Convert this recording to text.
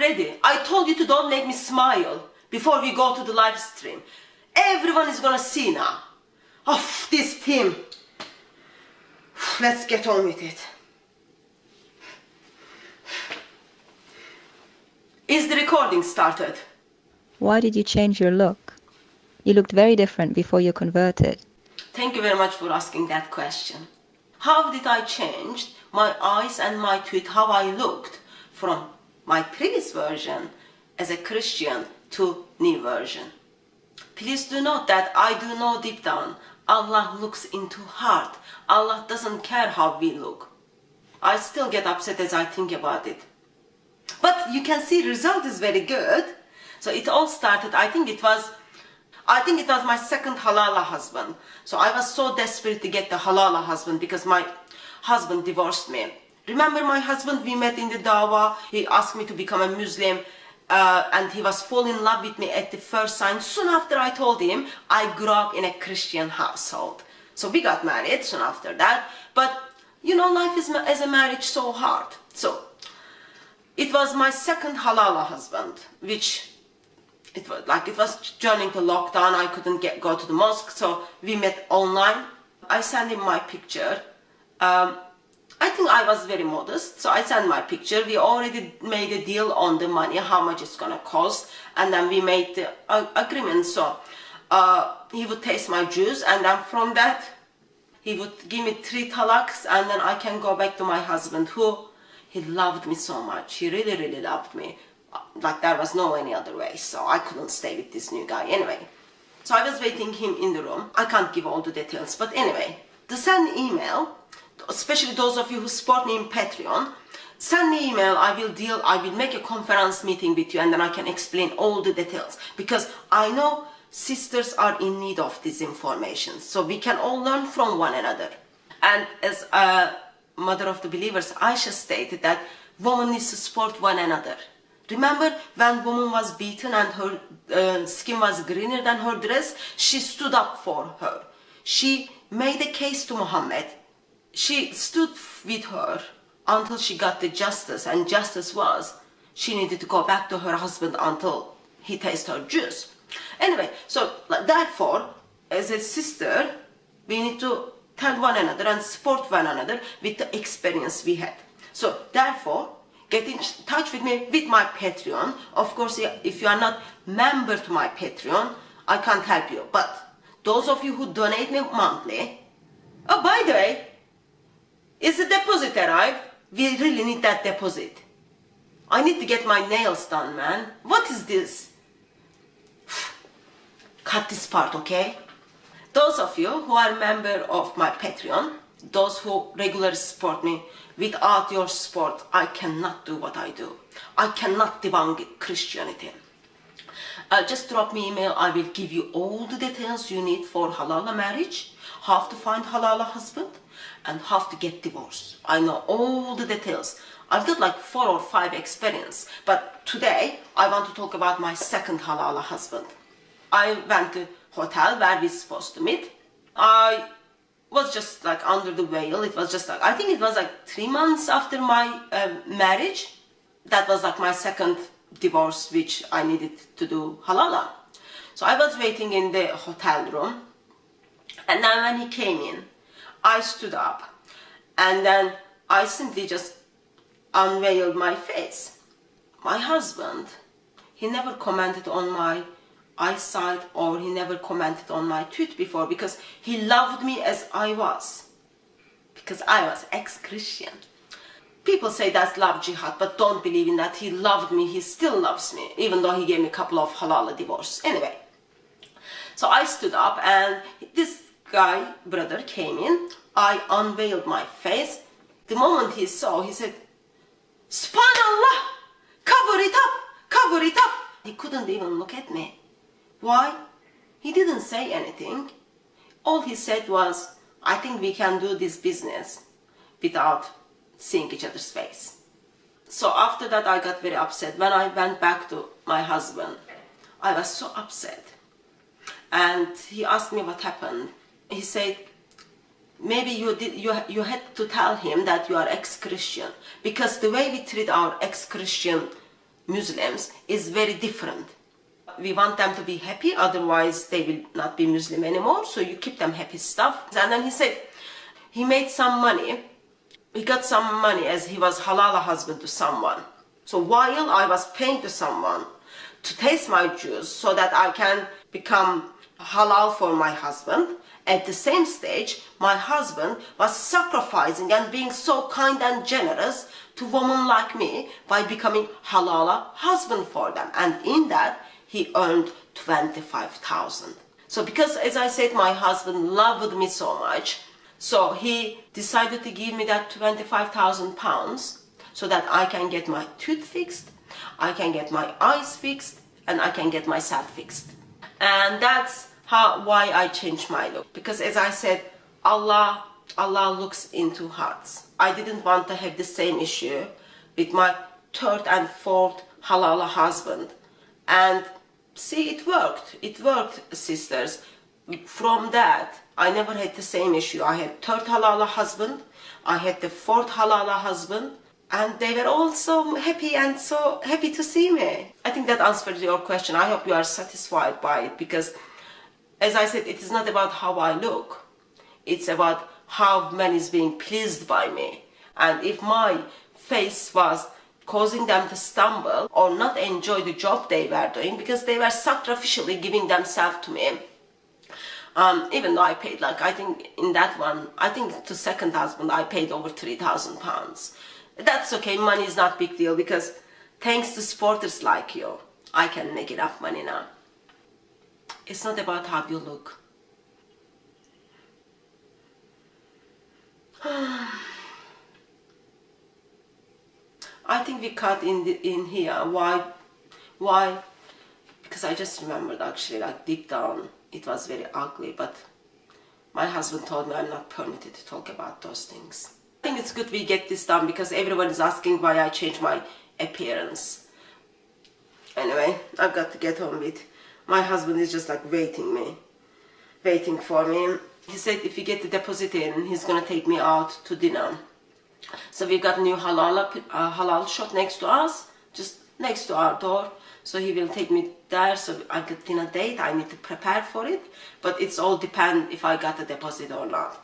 ready. I told you to don't make me smile before we go to the live stream. Everyone is gonna see now. Oh, this team. Let's get on with it. Is the recording started? Why did you change your look? You looked very different before you converted. Thank you very much for asking that question. How did I change my eyes and my tweet, how I looked from my previous version as a Christian to new version? Please do note that I do know deep down, Allah looks into heart. Allah doesn't care how we look. I still get upset as I think about it. But you can see result is very good. So it all started, I think it was my second halala husband. So I was so desperate to get the halala husband because my husband divorced me. Remember my husband, we met in the dawah, he asked me to become a Muslim and he was falling in love with me at the first sign. Soon after I told him, I grew up in a Christian household. So we got married soon after that. But you know, life is as a marriage so hard. So it was my second halala husband, which it was during the lockdown. I couldn't go to the mosque, so we met online. I sent him my picture. I think I was very modest, so I sent my picture. We already made a deal on the money, how much it's gonna cost, and then we made the agreement. So he would taste my juice, and then from that he would give me 3 talaks, and then I can go back to my husband, who he loved me so much. He really, really loved me. Like there was no any other way, so I couldn't stay with this new guy anyway. So I was waiting him in the room. I can't give all the details, but anyway, to send email, especially those of you who support me in Patreon, send me email. I will make a conference meeting with you, and then I can explain all the details, because I know sisters are in need of this information, so we can all learn from one another. And as a mother of the believers, Aisha stated that women need to support one another. Remember when woman was beaten and her skin was greener than her dress, she stood up for her. She made a case to Muhammad. She stood with her until she got the justice, and justice was she needed to go back to her husband until he tasted her juice. Anyway, so therefore, as a sister, we need to tell one another and support one another with the experience we had. So therefore, get in touch with me with my Patreon. Of course, if you are not member to my Patreon, I can't help you. But those of you who donate me monthly, oh, by the way, is the deposit arrived? We really need that deposit. I need to get my nails done, man. What is this? Cut this part, okay? Those of you who are member of my Patreon, those who regularly support me, without your support, I cannot do what I do. I cannot debunk Christianity. Just drop me email. I will give you all the details you need for halala marriage, how to find halala husband, and how to get divorced. I know all the details. I've got like 4 or 5 experience, but today I want to talk about my second halala husband. I went to hotel where we supposed to meet. I was just like under the veil. It was just like, I think it was like 3 months after my marriage. That was like my second divorce, which I needed to do halala. So I was waiting in the hotel room, and then when he came in, I stood up, and then I simply just unveiled my face. My husband, he never commented on my eyesight, or he never commented on my tweet before, because he loved me as I was, because I was ex-Christian. People say that's love jihad, but don't believe in that. He loved me, he still loves me, even though he gave me a couple of halala divorce. Anyway, so I stood up, and this guy, brother, came in. I unveiled my face. The moment he saw, he said, "Subhanallah, cover it up, cover it up." He couldn't even look at me. Why? He didn't say anything. All he said was, "I think we can do this business without seeing each other's face." So after that, I got very upset. When I went back to my husband, I was so upset. And he asked me what happened. He said, maybe you had to tell him that you are ex-Christian, because the way we treat our ex-Christian Muslims is very different. We want them to be happy, otherwise they will not be Muslim anymore, so you keep them happy stuff. And then he said he made some money. He got some money as he was halala husband to someone. So while I was paying to someone to taste my juice so that I can become halal for my husband, at the same stage, my husband was sacrificing and being so kind and generous to women like me by becoming halala husband for them. And in that, he earned 25,000. So because, as I said, my husband loved me so much, so he decided to give me that 25,000 pounds so that I can get my tooth fixed, I can get my eyes fixed, and I can get myself fixed. And that's why I changed my look. Because as I said, Allah looks into hearts. I didn't want to have the same issue with my third and fourth halala husband. And see, it worked. It worked, sisters. From that, I never had the same issue. I had third halala husband, I had the fourth halala husband, and they were all so happy and so happy to see me. I think that answers your question. I hope you are satisfied by it, because as I said, it is not about how I look. It's about how man is being pleased by me. And if my face was causing them to stumble or not enjoy the job they were doing, because they were sacrificially giving themselves to me, even though I paid, like, I think in that one, I think to second husband I paid over 3,000 pounds. That's okay, money is not big deal, because thanks to supporters like you, I can make enough money now. It's not about how you look. I think we cut in here. Why? Because I just remembered, actually, like, deep down it was very ugly, but my husband told me I'm not permitted to talk about those things. I think it's good we get this done, because everyone is asking why I changed my appearance. Anyway, I've got to get on with. My husband is just like waiting for me. He said if we get the deposit in, he's gonna take me out to dinner. So we've got a new halal shop next to us, just next to our door. So he will take me there, so I get dinner date. I need to prepare for it, but it's all depend if I got a deposit or not.